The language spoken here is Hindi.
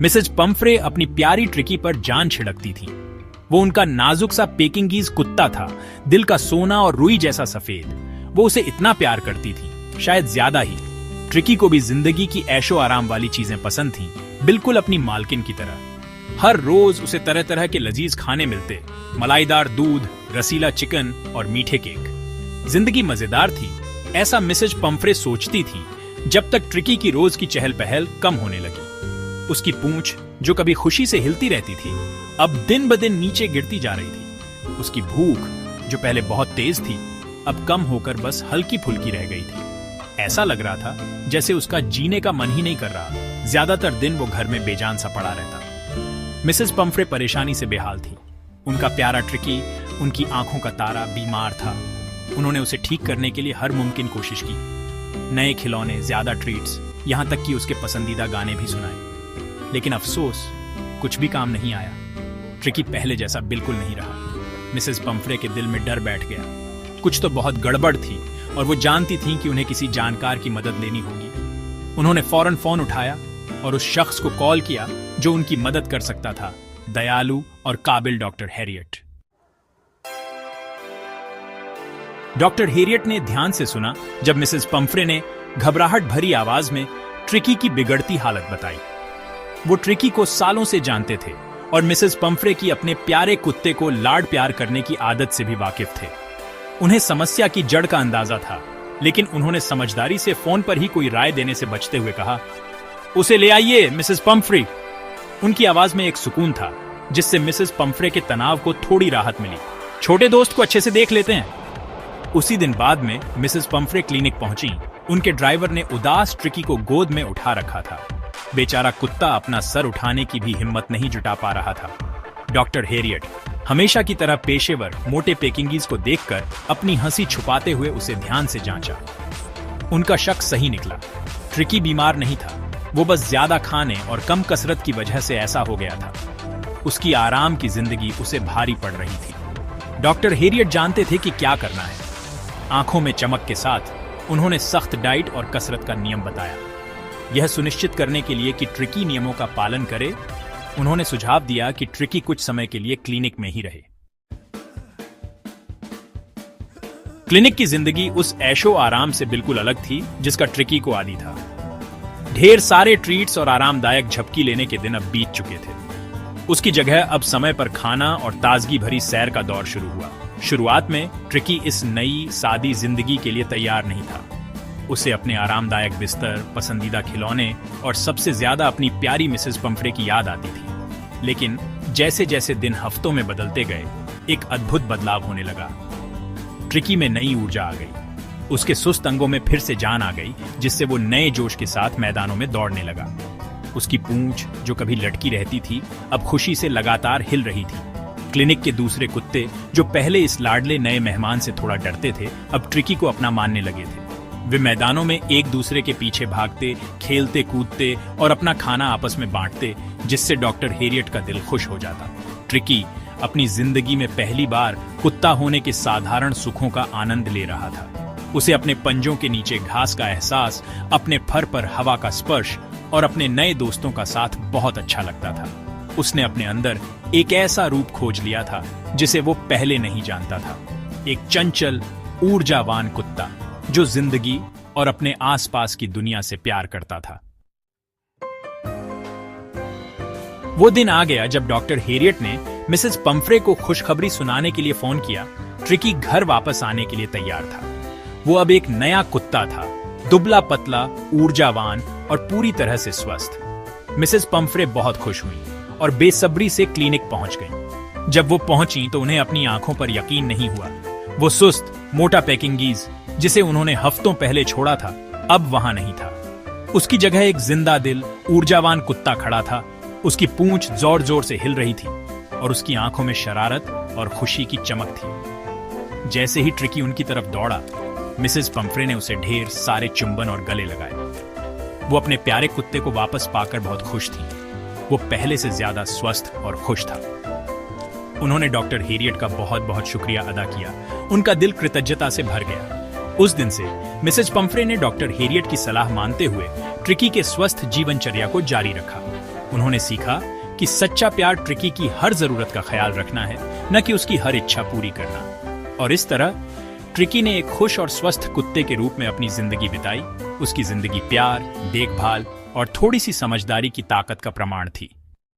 मिसेज पंफ्रे अपनी प्यारी ट्रिकी पर जान छिड़कती थी। वो उनका नाजुक सा पेकिंगीज कुत्ता था, दिल का सोना और रुई जैसा सफेद। वो उसे इतना प्यार करती थी, शायद ज्यादा ही। ट्रिकी को भी जिंदगी की ऐशो आराम वाली चीजें पसंद थीं, बिल्कुल अपनी मालकिन की तरह। हर रोज उसे तरह तरह के लजीज खाने मिलते, मलाईदार दूध, रसीला चिकन और मीठे केक। जिंदगी मजेदार थी, ऐसा मिसेज पंफ्रे सोचती थी, जब तक ट्रिकी की रोज की चहल पहल कम होने लगी। उसकी पूंछ, जो कभी खुशी से हिलती रहती थी, अब दिन ब दिन नीचे गिरती जा रही थी। उसकी भूख, जो पहले बहुत तेज थी, अब कम होकर बस हल्की फुल्की रह गई थी। ऐसा लग रहा था जैसे उसका जीने का मन ही नहीं कर रहा। ज्यादातर दिन वो घर में बेजान सा पड़ा रहता। मिसेस पंफ्रे परेशानी से बेहाल थी। उनका प्यारा ट्रिकी, उनकी आंखों का तारा, बीमार था। उन्होंने उसे ठीक करने के लिए हर मुमकिन कोशिश की। नए खिलौने, ज्यादा ट्रीट्स, यहां तक कि उसके पसंदीदा गाने भी सुनाए। लेकिन अफसोस, कुछ भी काम नहीं आया। ट्रिकी पहले जैसा बिल्कुल नहीं रहा। मिसेस पंफ्रे के दिल में डर बैठ गया। कुछ तो बहुत गड़बड़ थी और वो जानती थीं कि उन्हें किसी जानकार की मदद लेनी होगी। उन्होंने फौरन फोन उठाया और उस शख्स को कॉल किया जो उनकी मदद कर सकता था, दयालु और काबिल डॉक्टर हैरियट। डॉक्टर हैरियट ने ध्यान से सुना जब मिसेस पंफ्रे ने घबराहट भरी आवाज में ट्रिकी की बिगड़ती हालत बताई। वो ट्रिकी को सालों से जानते थे और मिसेस पंफ्रे की अपने प्यारे कुत्ते को लाड प्यार करने की आदत से भी वाकिफ थे। उन्हें समस्या की जड़ का अंदाजा था, लेकिन उन्होंने समझदारी से फोन पर ही कोई राय देने से बचते हुए कहा, उसे ले आइए मिसेस पंफ्रे। उनकी आवाज में एक सुकून था जिससे मिसेस पंफ्रे के तनाव को थोड़ी राहत मिली। छोटे दोस्त को अच्छे से देख लेते हैं। उसी दिन बाद में मिसेस पंफ्रे क्लिनिक पहुंची। उनके ड्राइवर ने उदास ट्रिकी को गोद में उठा रखा था। बेचारा कुत्ता अपना सर उठाने की भी हिम्मत नहीं जुटा पा रहा था। डॉक्टर हैरियट, हमेशा की तरह पेशेवर, मोटे पेकिंगीज को देखकर अपनी हंसी छुपाते हुए उसे ध्यान से जांचा। उनका शक सही निकला। ट्रिकी बीमार नहीं था, वो बस ज्यादा खाने और कम कसरत की वजह से ऐसा हो गया था। उसकी आराम की जिंदगी उसे भारी पड़ रही थी। डॉक्टर हैरियट जानते थे कि क्या करना है। आंखों में चमक के साथ उन्होंने सख्त डाइट और कसरत का नियम बताया। यह सुनिश्चित करने के लिए कि ट्रिकी नियमों का पालन करे, उन्होंने सुझाव दिया कि ट्रिकी कुछ समय के लिए क्लिनिक में ही रहे। क्लिनिक की जिंदगी उस ऐशो आराम से बिल्कुल अलग थी जिसका ट्रिकी को आदी था। ढेर सारे ट्रीट्स और आरामदायक झपकी लेने के दिन अब बीत चुके थे। उसकी जगह अब समय पर खाना और ताजगी भरी सैर का दौर शुरू हुआ। शुरुआत में ट्रिकी इस नई सादी जिंदगी के लिए तैयार नहीं था। उसे अपने आरामदायक बिस्तर, पसंदीदा खिलौने और सबसे ज्यादा अपनी प्यारी मिसेस पंफ्रे की याद आती थी। लेकिन जैसे जैसे दिन हफ्तों में बदलते गए, एक अद्भुत बदलाव होने लगा। ट्रिकी में नई ऊर्जा आ गई। उसके सुस्त अंगों में फिर से जान आ गई, जिससे वो नए जोश के साथ मैदानों में दौड़ने लगा। उसकी पूंछ, जो कभी लटकी रहती थी, अब खुशी से लगातार हिल रही थी। क्लिनिक के दूसरे कुत्ते, जो पहले इस लाडले नए मेहमान से थोड़ा डरते थे, अब ट्रिकी को अपना मानने लगे थे। वे मैदानों में एक दूसरे के पीछे भागते, खेलते कूदते और अपना खाना आपस में बांटते, जिससे डॉक्टर हैरियट का दिल खुश हो जाता। ट्रिकी अपनी जिंदगी में पहली बार कुत्ता होने के साधारण सुखों का आनंद ले रहा था। उसे अपने पंजों के नीचे घास का एहसास, अपने फर पर हवा का स्पर्श और अपने नए दोस्तों का साथ बहुत अच्छा लगता था। उसने अपने अंदर एक ऐसा रूप खोज लिया था जिसे वो पहले नहीं जानता था। एक चंचल, ऊर्जावान कुत्ता जो जिंदगी और अपने आसपास की दुनिया से प्यार करता था। वो दिन आ गया जब डॉक्टर हैरियट ने मिसेस पंफ्रे को खुशखबरी सुनाने के लिए फोन किया। ट्रिकी घर वापस आने के लिए तैयार था। वो अब एक नया कुत्ता था, दुबला पतला, ऊर्जावान और पूरी तरह से स्वस्थ। मिसेस पंफ्रे बहुत खुश हुई और बेसब्री से क्लिनिक पहुंच गईं। जब वो पहुंची तो उन्हें अपनी आंखों पर यकीन नहीं हुआ। वो सुस्त, मोटा पेकिंगीज, जिसे उन्होंने हफ्तों पहले छोड़ा था, अब वहां नहीं था। उसकी जगह एक जिंदा दिल, ऊर्जावान कुत्ता खड़ा था। उसकी पूंछ जोर जोर से हिल रही थी और उसकी आंखों में शरारत और खुशी की चमक थी। जैसे ही ट्रिकी उनकी तरफ दौड़ा, मिसेस पंफ्रे ने उसे ढेर सारे चुंबन और गले लगाए। वो अपने प्यारे कुत्ते को वापस पाकर बहुत खुश थी। वो पहले से ज्यादा स्वस्थ और खुश था। उन्होंने डॉक्टर हैरियट का बहुत बहुत शुक्रिया अदा किया। उनका दिल कृतज्ञता से भर गया। उस दिन से मिसेस पंफ्रे ने डॉक्टर हैरियट की सलाह मानते हुए ट्रिकी के स्वस्थ जीवनचर्या को जारी रखा। उन्होंने सीखा कि सच्चा प्यार ट्रिकी की हर जरूरत का ख्याल रखना है, न कि उसकी हर इच्छा पूरी करना। और इस तरह ट्रिकी ने एक खुश और स्वस्थ कुत्ते के रूप में अपनी जिंदगी बिताई। उसकी जिंदगी प्यार, देखभाल और थोड़ी सी समझदारी की ताकत का प्रमाण थी।